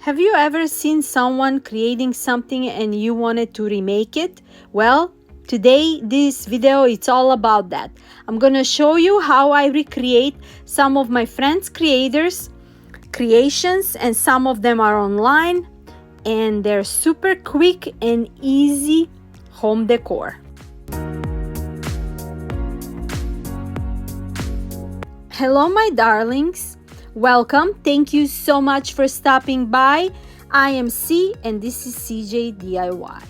Have you ever seen someone creating something and you wanted to remake it? Well, today this video it's all about that. I'm gonna show you how I recreate some of my friends' creations, and some of them are online and they're super quick and easy home decor. Hello my darlings, welcome. Thank you so much for stopping by. I am C and this is CeeJ DIY.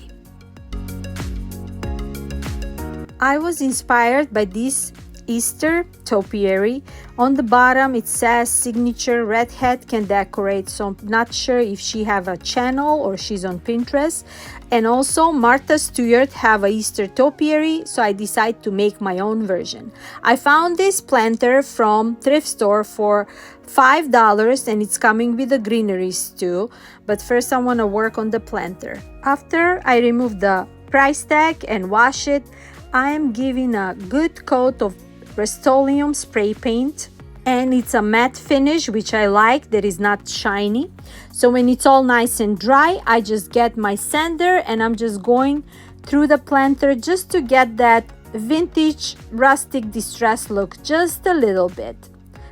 I was inspired by this Easter topiary. On the bottom it says signature redhead can decorate, so I'm not sure if she have a channel or she's on Pinterest. And also Martha Stewart have a Easter topiary, so I decided to make my own version. I found this planter from Thrift store for $5 and it's coming with the greeneries too, but first I want to work on the planter. After I remove the price tag and wash it, I am giving a good coat of Rust-Oleum spray paint, and it's a matte finish which I like, that is not shiny. So when it's all nice and dry, I just get my sander and I'm just going through the planter just to get that vintage rustic distress look just a little bit,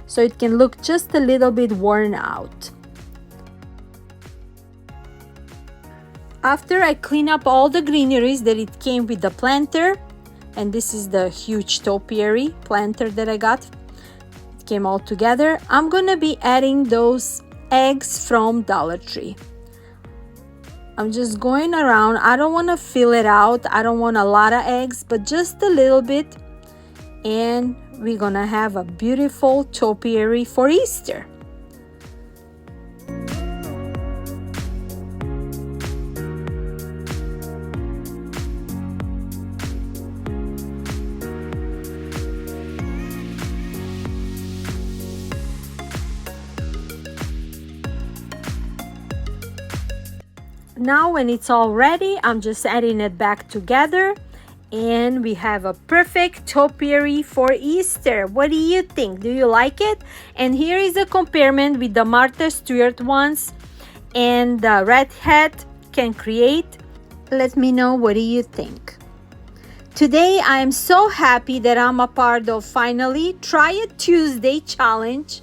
so it can look just a little bit worn out. After I clean up all the greeneries that it came with the planter, and this is the huge topiary planter that I got, it came all together, I'm gonna be adding those eggs from Dollar Tree. I'm just going around. I don't want to fill it out, I don't want a lot of eggs, but just a little bit, and we're gonna have a beautiful topiary for Easter. Now when it's all ready, I'm just adding it back together and we have a perfect topiary for Easter. What do you think? Do you like it? And here is a comparison with the Martha Stewart ones and the redhead can create. Let me know, what do you think? Today I am so happy that I'm a part of finally Try It Tuesday challenge.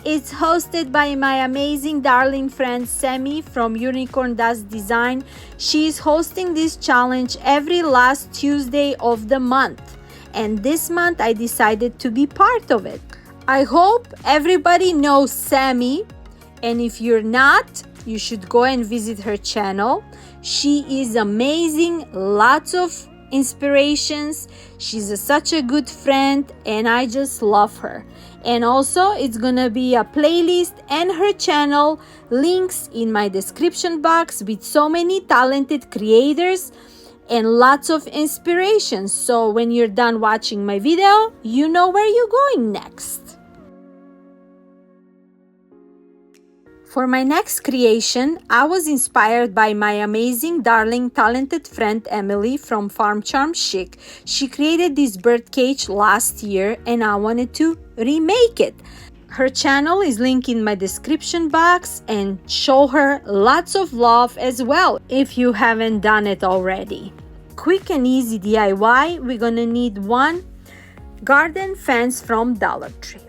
It's hosted by my amazing darling friend Sammie from Unicorn Does Design. She's hosting this challenge every last Tuesday of the month, and this month I decided to be part of it. I hope everybody knows Sammie, and if you're not, you should go and visit her channel. She is amazing, lots of inspirations. She's such a good friend and I just love her. And also it's gonna be a playlist and her channel links in my description box with so many talented creators and lots of inspiration. So when you're done watching my video, you know where you're going next. For my next creation, I was inspired by my amazing, darling, talented friend Emily from Farm Charm Chic. She created this bird cage last year and I wanted to remake it. Her channel is linked in my description box, and show her lots of love as well if you haven't done it already. Quick and easy DIY, we're gonna need one garden fence from Dollar Tree.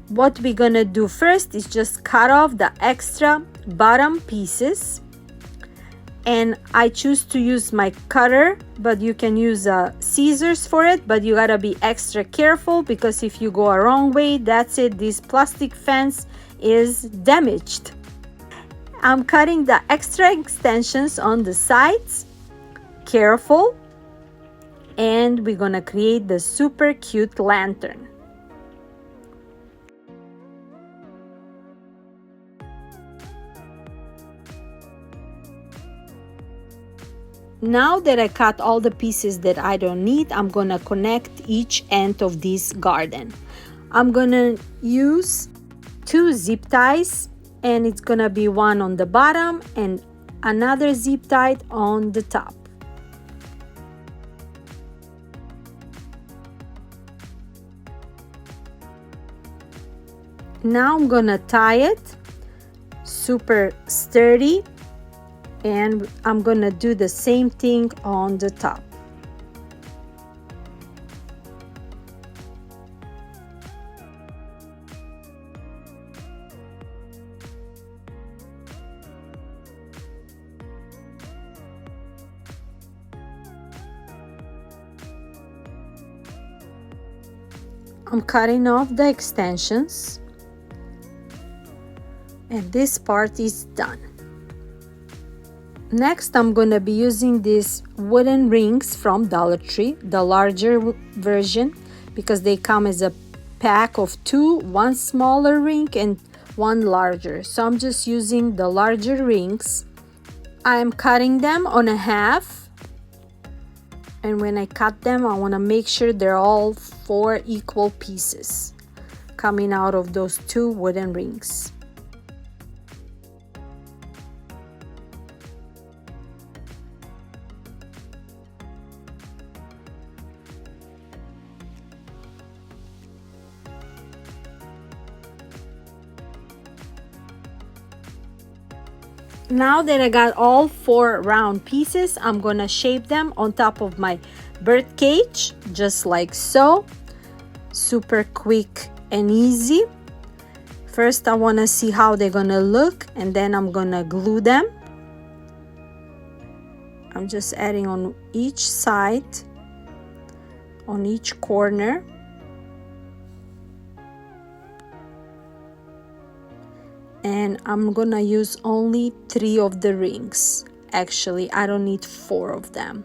What we're gonna do first is just cut off the extra bottom pieces, and I choose to use my cutter, but you can use scissors for it, but you gotta be extra careful because if you go a wrong way, that's it, this plastic fence is damaged. I'm cutting the extra extensions on the sides, careful, and we're gonna create the super cute lantern. Now that I cut all the pieces that I don't need, I'm gonna connect each end of this garden. I'm gonna use 2 zip ties, and it's gonna be one on the bottom and another zip tie on the top. Now I'm gonna tie it super sturdy, and I'm gonna do the same thing on the top. I'm cutting off the extensions, and this part is done. Next, I'm gonna be using these wooden rings from Dollar Tree, the larger version, because they come as a pack of two, one smaller ring and one larger. So I'm just using the larger rings. I'm cutting them on a half. And when I cut them, I want to make sure they're all 4 equal pieces coming out of those 2 wooden rings. Now that I got all 4 round pieces, I'm gonna shape them on top of my bird cage, just like so. Super quick and easy. First, I wanna see how they're gonna look, and then I'm gonna glue them. I'm just adding on each side, on each corner. And I'm gonna use only 3 of the rings. Actually, I don't need 4 of them.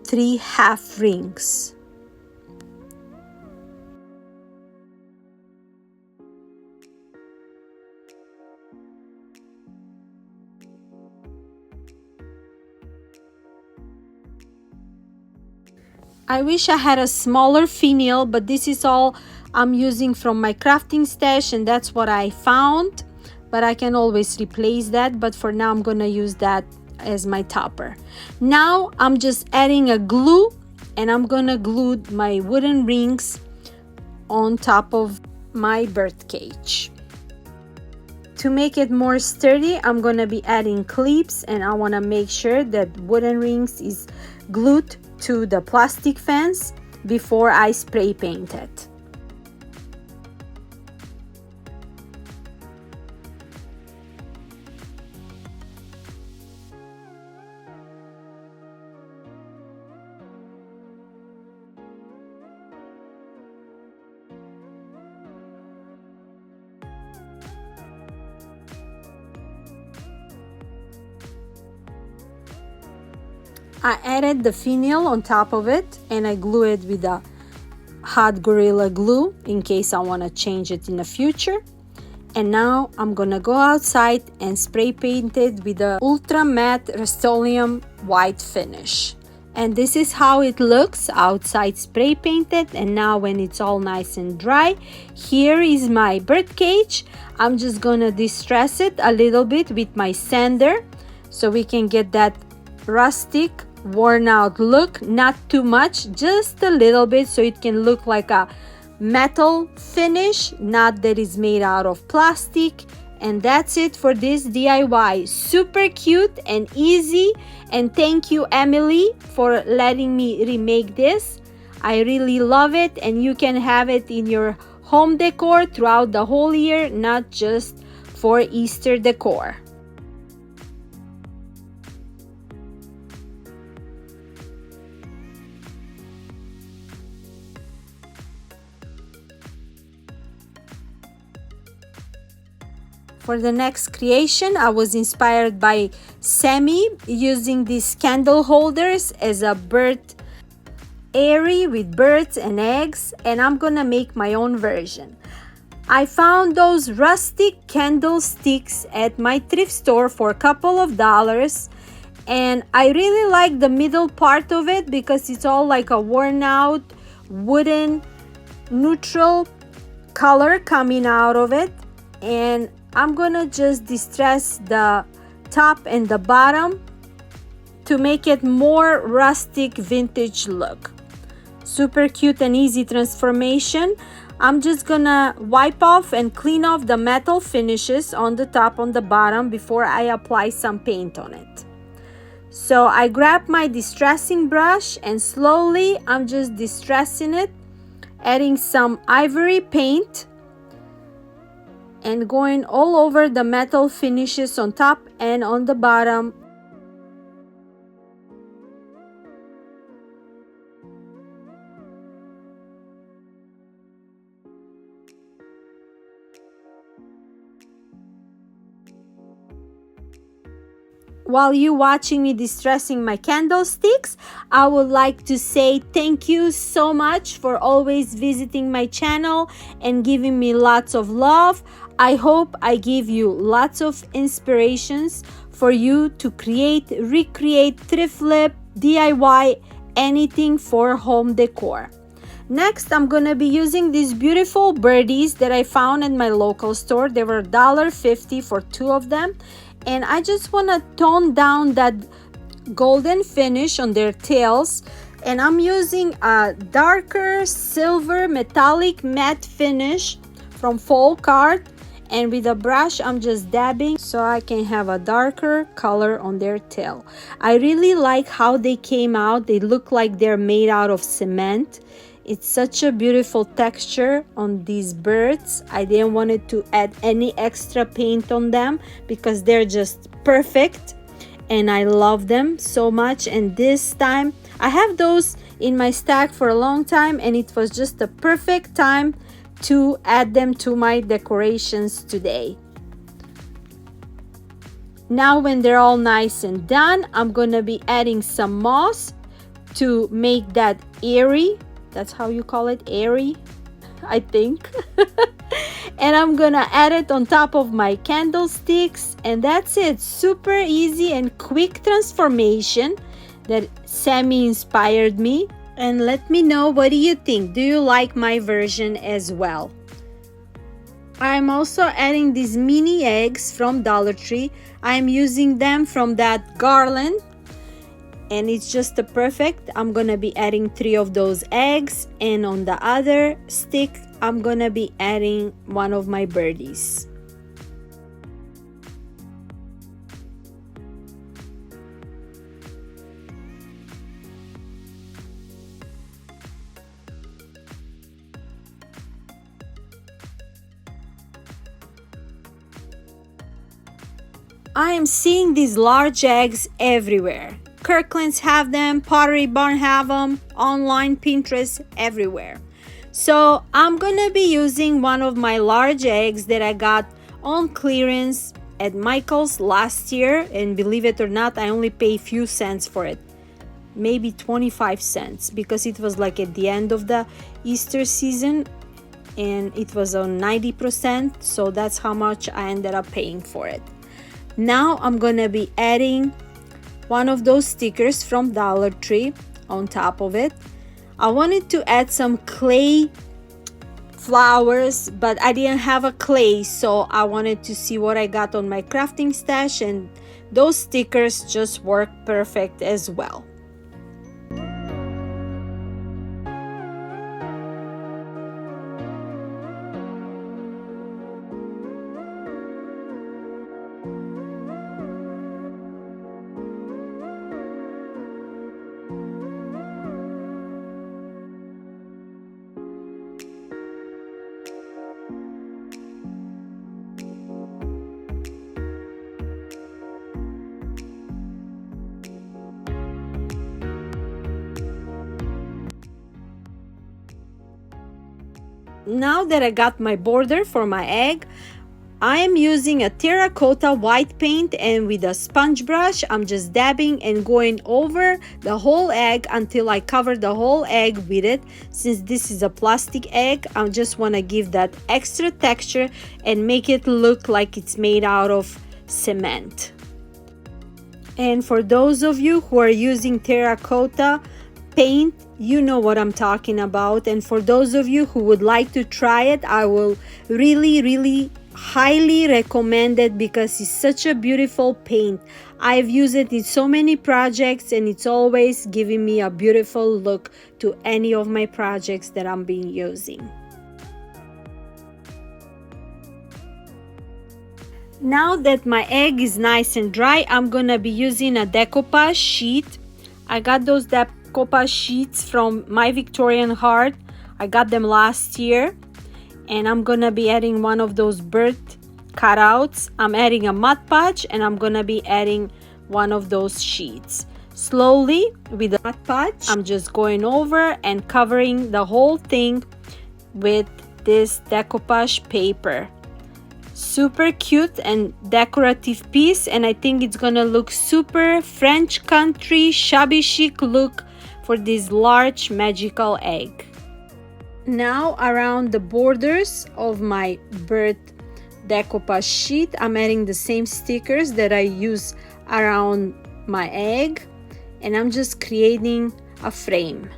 3 half rings. I wish I had a smaller finial, but this is all I'm using from my crafting stash, and that's what I found. But I can always replace that, but for now I'm gonna use that as my topper. Now I'm just adding a glue, and I'm gonna glue my wooden rings on top of my bird cage. To make it more sturdy, I'm gonna be adding clips, and I wanna make sure that wooden rings is glued to the plastic fence before I spray paint it. I added the finial on top of it, and I glue it with a hot Gorilla Glue in case I want to change it in the future. And now I'm gonna go outside and spray paint it with the Ultra Matte Rust-Oleum white finish. And this is how it looks outside spray painted. And now when it's all nice and dry, here is my bird cage. I'm just gonna distress it a little bit with my sander so we can get that rustic worn out look. Not too much, just a little bit, so it can look like a metal finish, not that it's made out of plastic. And that's it for this DIY. Super cute and easy, and thank you, Emily, for letting me remake this. I really love it, and you can have it in your home decor throughout the whole year, not just for Easter decor. For the next creation, I was inspired by Sammie using these candle holders as a bird airy with birds and eggs, and I'm gonna make my own version. I found those rustic candlesticks at my thrift store for a couple of dollars, and I really like the middle part of it because it's all like a worn out wooden neutral color coming out of it. And I'm gonna just distress the top and the bottom to make it more rustic vintage look. Super cute and easy transformation. I'm just gonna wipe off and clean off the metal finishes on the top, on the bottom, before I apply some paint on it. So I grab my distressing brush and slowly I'm just distressing it, adding some ivory paint and going all over the metal finishes on top and on the bottom. While you watching me distressing my candlesticks, I would like to say thank you so much for always visiting my channel and giving me lots of love. I hope I give you lots of inspirations for you to create, recreate, thrift flip, DIY, anything for home decor. Next, I'm gonna be using these beautiful birdies that I found in my local store. They were $1.50 for 2 of them. And I just want to tone down that golden finish on their tails, and I'm using a darker silver metallic matte finish from Folk Art, and with a brush I'm just dabbing so I can have a darker color on their tail. I really like how they came out. They look like they're made out of cement. It's such a beautiful texture on these birds. I didn't want it to add any extra paint on them because they're just perfect and I love them so much. And this time I have those in my stack for a long time and it was just the perfect time to add them to my decorations today. Now when they're all nice and done, I'm gonna be adding some moss to make that airy. That's how you call it, airy, I think. And I'm gonna add it on top of my candlesticks, and that's it. Super easy and quick transformation that Sammie inspired me. And let me know, what do you think? Do you like my version as well? I'm also adding these mini eggs from Dollar Tree. I'm using them from that garland, and it's just the perfect. I'm gonna be adding 3 of those eggs, and on the other stick I'm gonna be adding one of my birdies. I am seeing these large eggs everywhere. Kirkland's have them, Pottery Barn have them, online, Pinterest, everywhere. So I'm gonna be using one of my large eggs that I got on clearance at Michael's last year, and believe it or not, I only pay a few cents for it, maybe 25 cents, because it was like at the end of the Easter season and it was on 90%, so that's how much I ended up paying for it. Now I'm gonna be adding one of those stickers from Dollar Tree on top of it. I wanted to add some clay flowers, but I didn't have a clay, so I wanted to see what I got on my crafting stash, and those stickers just work perfect as well. Now that I got my border for my egg, I am using a terracotta white paint, and with a sponge brush I'm just dabbing and going over the whole egg until I cover the whole egg with it. Since this is a plastic egg, I just want to give that extra texture and make it look like it's made out of cement. And for those of you who are using terracotta paint, you know what I'm talking about. And for those of you who would like to try it, I will really highly recommend it because it's such a beautiful paint. I've used it in so many projects and it's always giving me a beautiful look to any of my projects that I'm been using. Now that my egg is nice and dry, I'm gonna be using a decoupage sheet. I got those decoupage sheets from My Victorian Heart. I got them last year, and I'm gonna be adding one of those bird cutouts. I'm adding a Mod Podge, and I'm gonna be adding one of those sheets. Slowly with the Mod Podge, I'm just going over and covering the whole thing with this decoupage paper. Super cute and decorative piece, and I think it's gonna look super French country shabby chic look for this large magical egg. Now around the borders of my bird decoupage sheet, I'm adding the same stickers that I use around my egg, and I'm just creating a frame.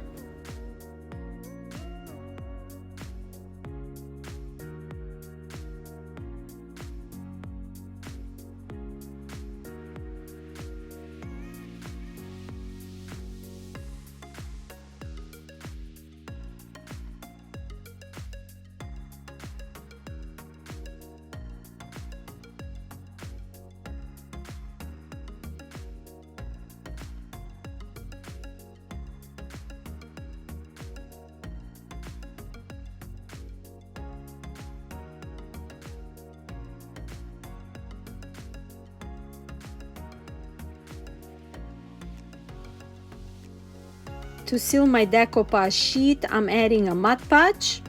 To seal my decoupage sheet, I'm adding a Mod Podge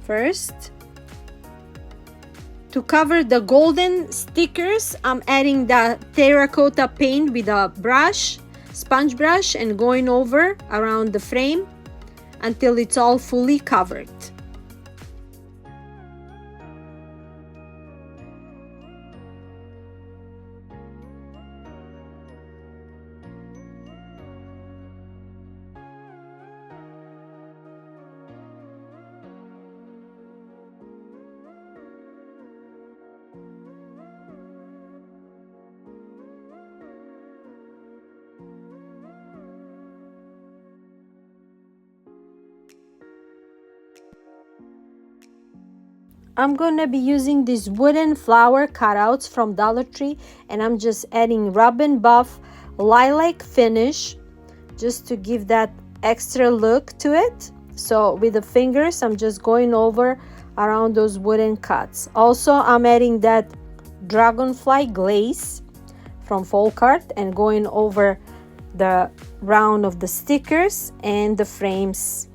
first. To cover the golden stickers, I'm adding the terracotta paint with a brush, sponge brush, and going over around the frame until it's all fully covered. I'm gonna be using these wooden flower cutouts from Dollar Tree, and I'm just adding rub and buff lilac finish just to give that extra look to it. So with the fingers, I'm just going over around those wooden cuts. Also, I'm adding that dragonfly glaze from Folk Art and going over the round of the stickers and the frames,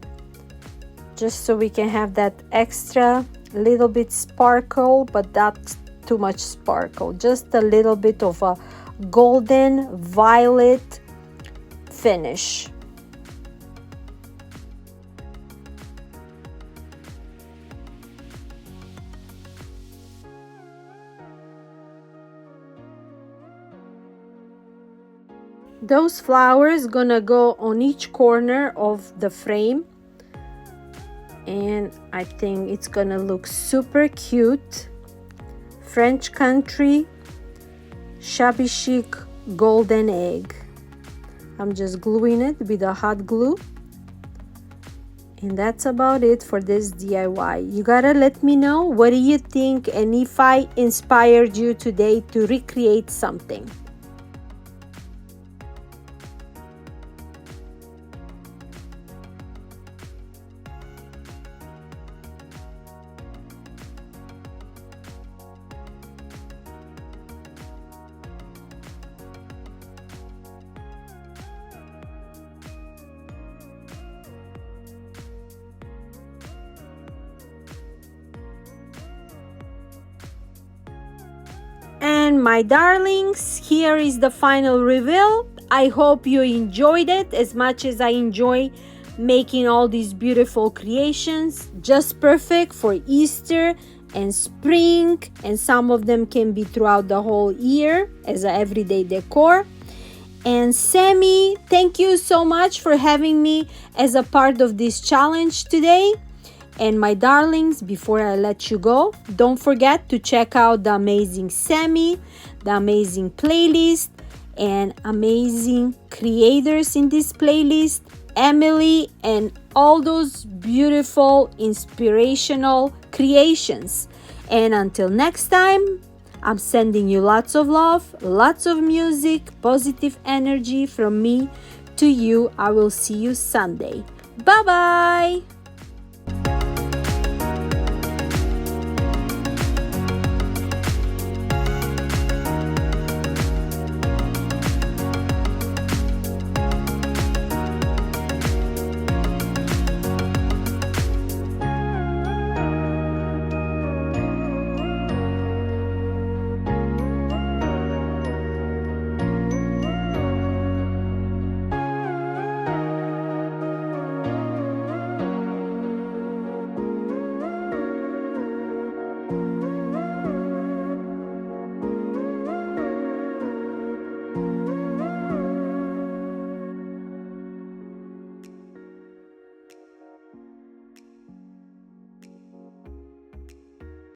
just so we can have that extra little bit sparkle, but not too much sparkle, just a little bit of a golden violet finish. Those flowers gonna go on each corner of the frame, and I think it's gonna look super cute. French country shabby chic golden egg. I'm just gluing it with a hot glue, and that's about it for this DIY. You gotta let me know what do you think, and if I inspired you today to recreate something. And my darlings, here is the final reveal. I hope you enjoyed it as much as I enjoy making all these beautiful creations. Just perfect for Easter and spring, and some of them can be throughout the whole year as an everyday decor. And Sammie, thank you so much for having me as a part of this challenge today. And my darlings, before I let you go, don't forget to check out the amazing Sammie, the amazing playlist, and amazing creators in this playlist, Emily, and all those beautiful inspirational creations. And until next time, I'm sending you lots of love, lots of music, positive energy from me to you. I will see you Sunday. Bye bye.